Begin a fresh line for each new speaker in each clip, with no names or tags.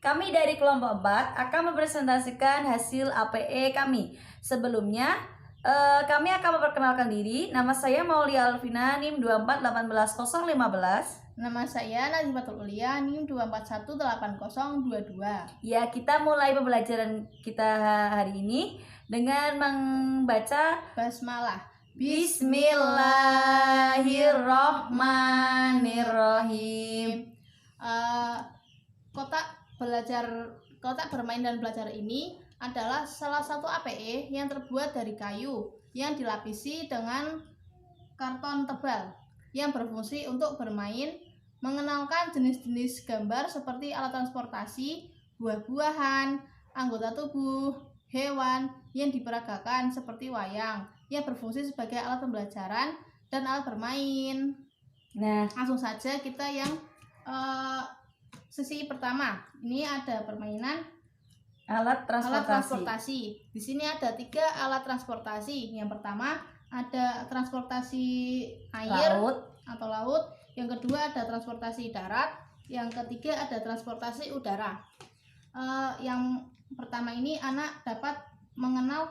Kami dari kelompok 4 akan mempresentasikan hasil APE kami. Sebelumnya, kami akan memperkenalkan diri. Nama saya Maulia Alvina, NIM 2418015.
Nama saya Nazimatul Ulia, NIM 2418022.
Ya, kita mulai pembelajaran kita hari ini dengan membaca
Basmalah.
Bismillahirrohmanirrohim.
Kotak bermain dan belajar ini adalah salah satu APE yang terbuat dari kayu yang dilapisi dengan karton tebal yang berfungsi untuk bermain, mengenalkan jenis-jenis gambar seperti alat transportasi, buah-buahan, anggota tubuh, hewan yang diperagakan seperti wayang yang berfungsi sebagai alat pembelajaran dan alat bermain.
Nah,
langsung saja kita yang sesi pertama. Ini ada permainan
alat transportasi.
Di sini ada 3 alat transportasi. Yang pertama ada transportasi air atau laut. Yang kedua ada transportasi darat. Yang ketiga ada transportasi udara. Yang pertama ini anak dapat mengenal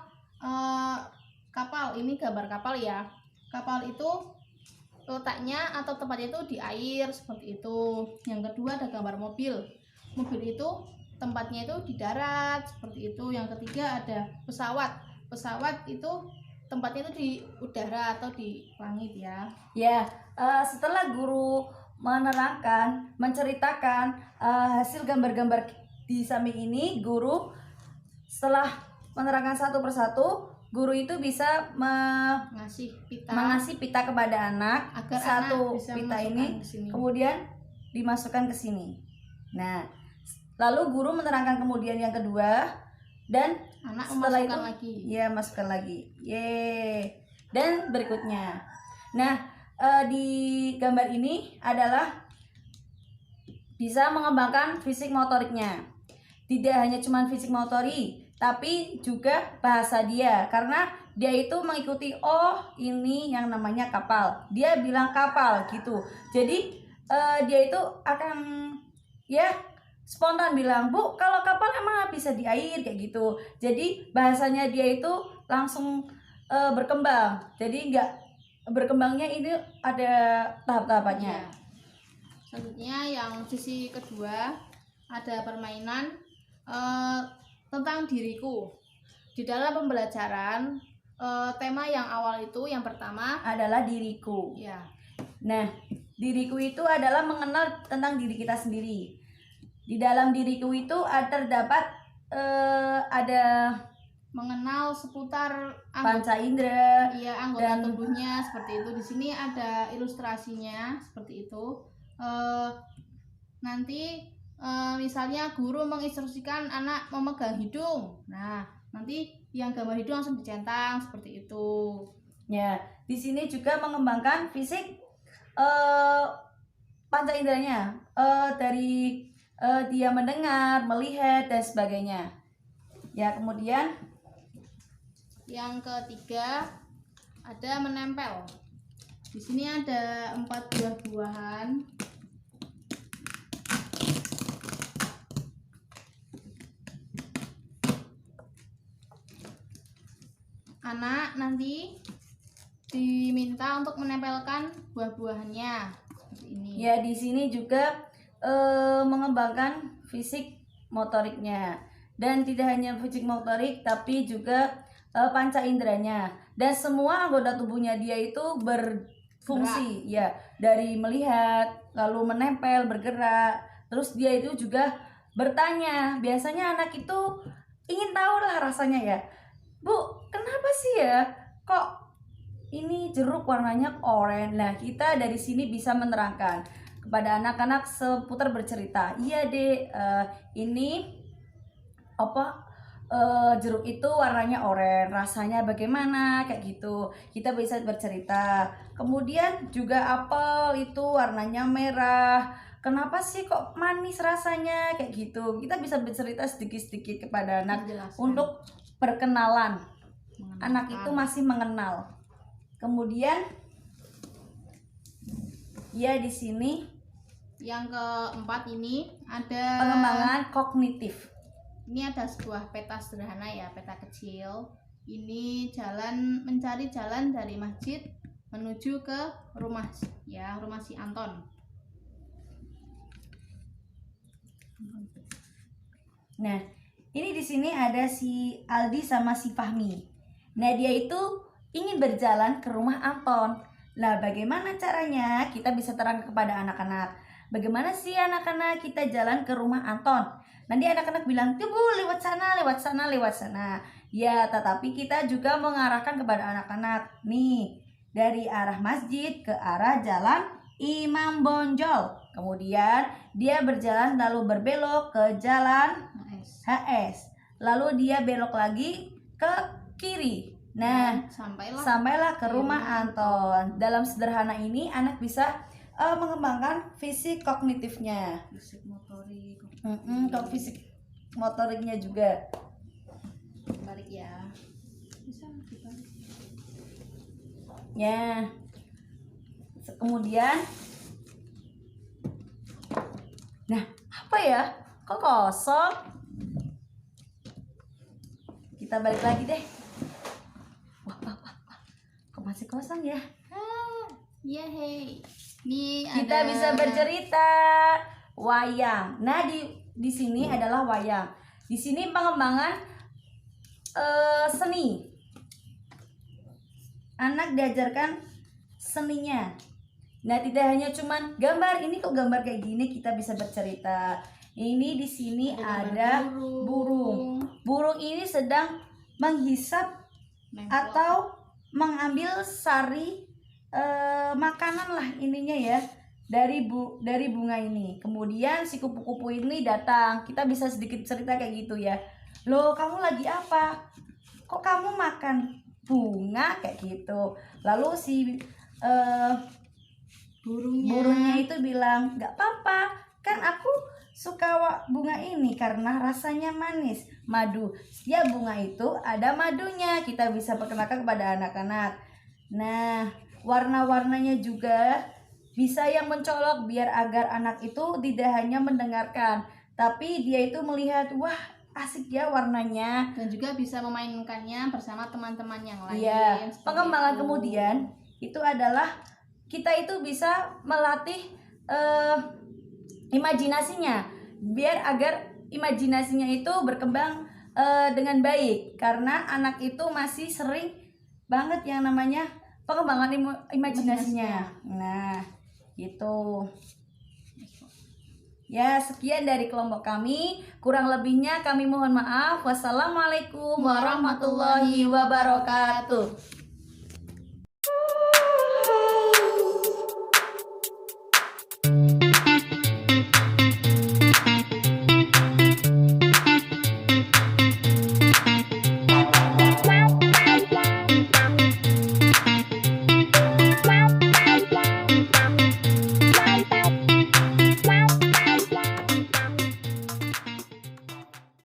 kapal. Ini gambar kapal ya. Kapal itu letaknya atau tempatnya itu di air seperti itu. Yang kedua ada gambar mobil. Mobil itu tempatnya itu di darat seperti itu. Yang ketiga ada pesawat. Pesawat itu tempatnya itu di udara atau di langit ya.
Ya, setelah guru menerangkan, menceritakan hasil gambar-gambar di samping ini, guru setelah menerangkan satu persatu, guru itu bisa mengasih pita kepada anak
agar
satu
anak bisa
pita ini
kesini.
Kemudian dimasukkan ke sini. Nah, lalu guru menerangkan kemudian yang kedua dan
anak
setelah
memasukkan
itu
lagi.
Ya, masukkan lagi. Dan berikutnya. Nah, di gambar ini adalah bisa mengembangkan fisik motoriknya. Tidak hanya cuma fisik motorik, tapi juga bahasa dia, karena dia itu mengikuti, oh ini yang namanya kapal, dia bilang kapal gitu. Jadi dia itu akan ya spontan bilang, bu kalau kapal emang bisa di air kayak gitu. Jadi bahasanya dia itu langsung berkembang. Jadi enggak berkembangnya ini ada tahap-tahapannya.
Selanjutnya yang sisi kedua ada permainan tentang diriku. Di dalam pembelajaran tema yang awal itu yang pertama
adalah diriku.
Ya.
Nah, diriku itu adalah mengenal tentang diri kita sendiri. Di dalam diriku itu terdapat ada
mengenal seputar
panca indera,
anggota tubuhnya seperti itu. Di sini ada ilustrasinya seperti itu. Nanti misalnya guru menginstruksikan anak memegang hidung. Nah, nanti yang gambar hidung langsung dicentang seperti itu.
Ya, di sini juga mengembangkan fisik panca inderanya, dari dia mendengar, melihat dan sebagainya. Ya, kemudian
yang ketiga ada menempel. Di sini ada 4 buah-buahan. Anak nanti diminta untuk menempelkan buah-buahannya seperti ini.
Ya, di sini juga mengembangkan fisik motoriknya, dan tidak hanya fisik motorik tapi juga panca inderanya, dan semua anggota tubuhnya dia itu berfungsi ya, dari melihat, lalu menempel, bergerak, terus dia itu juga bertanya. Biasanya anak itu ingin tahu lah rasanya ya, bu kenapa sih ya kok ini jeruk warnanya oranye. Nah, kita dari sini bisa menerangkan kepada anak-anak seputar bercerita. Iya dek, ini apa jeruk itu warnanya oranye, rasanya bagaimana kayak gitu. Kita bisa bercerita. Kemudian juga apel itu warnanya merah. Kenapa sih kok manis rasanya kayak gitu. Kita bisa bercerita sedikit-sedikit kepada anak untuk perkenalan. Anak itu masih mengenal. Kemudian ya di sini
Yang keempat ini ada
Pengembangan kognitif.
ini ada sebuah peta sederhana ya, peta kecil. Ini mencari jalan dari masjid menuju ke rumah si Anton.
Nah, ini di sini ada si Aldi sama si Fahmi. Nah, dia itu ingin berjalan ke rumah Anton. Nah, bagaimana caranya? Kita bisa terangkan kepada anak-anak. Bagaimana sih anak-anak kita jalan ke rumah Anton? Nanti anak-anak bilang, "Tuh Bu, lewat sana, lewat sana, lewat sana." Ya, tetapi kita juga mengarahkan kepada anak-anak. Nih, dari arah masjid ke arah jalan Imam Bonjol. Kemudian dia berjalan lalu berbelok ke jalan HS. Lalu dia belok lagi ke kiri. Nah, sampailah ke rumah Anton. Dalam sederhana ini anak bisa mengembangkan fisik kognitifnya.
Fisik motorik.
Kalau fisik motoriknya juga.
Balik ya. Bisa dibalik.
Ya. Kemudian nah, apa ya? Kok kosong? Kita balik lagi deh. Wah. Kok masih kosong ya?
Yeay. Ini
Kita bisa bercerita wayang. Nah, di sini adalah wayang. Di sini pengembangan seni. Anak diajarkan seninya. Nah, tidak hanya cuman gambar. Ini kok gambar kayak gini, kita bisa bercerita. Ini di sini ada burung. Burung ini sedang menghisap atau mengambil sari makanan lah ininya ya dari bunga ini. Kemudian si kupu-kupu ini datang. Kita bisa sedikit cerita kayak gitu ya. "Loh, kamu lagi apa? Kok kamu makan bunga?" kayak gitu. Lalu si burungnya itu bilang, "Gak apa-apa, kan aku suka bunga ini karena rasanya manis, madu. Setiap bunga itu ada madunya." Kita bisa perkenalkan kepada anak-anak. Nah, warna-warnanya juga bisa yang mencolok biar agar anak itu tidak hanya mendengarkan, tapi dia itu melihat, wah asik ya warnanya,
dan juga bisa memainkannya bersama teman-teman yang lain.
Iya. Pengembangan kemudian itu adalah kita itu bisa melatih imajinasinya biar agar imajinasinya itu berkembang dengan baik, karena anak itu masih sering banget yang namanya pengembangan imajinasinya. Nah, gitu. Ya, sekian dari kelompok kami. Kurang lebihnya kami mohon maaf. Wassalamualaikum warahmatullahi wabarakatuh.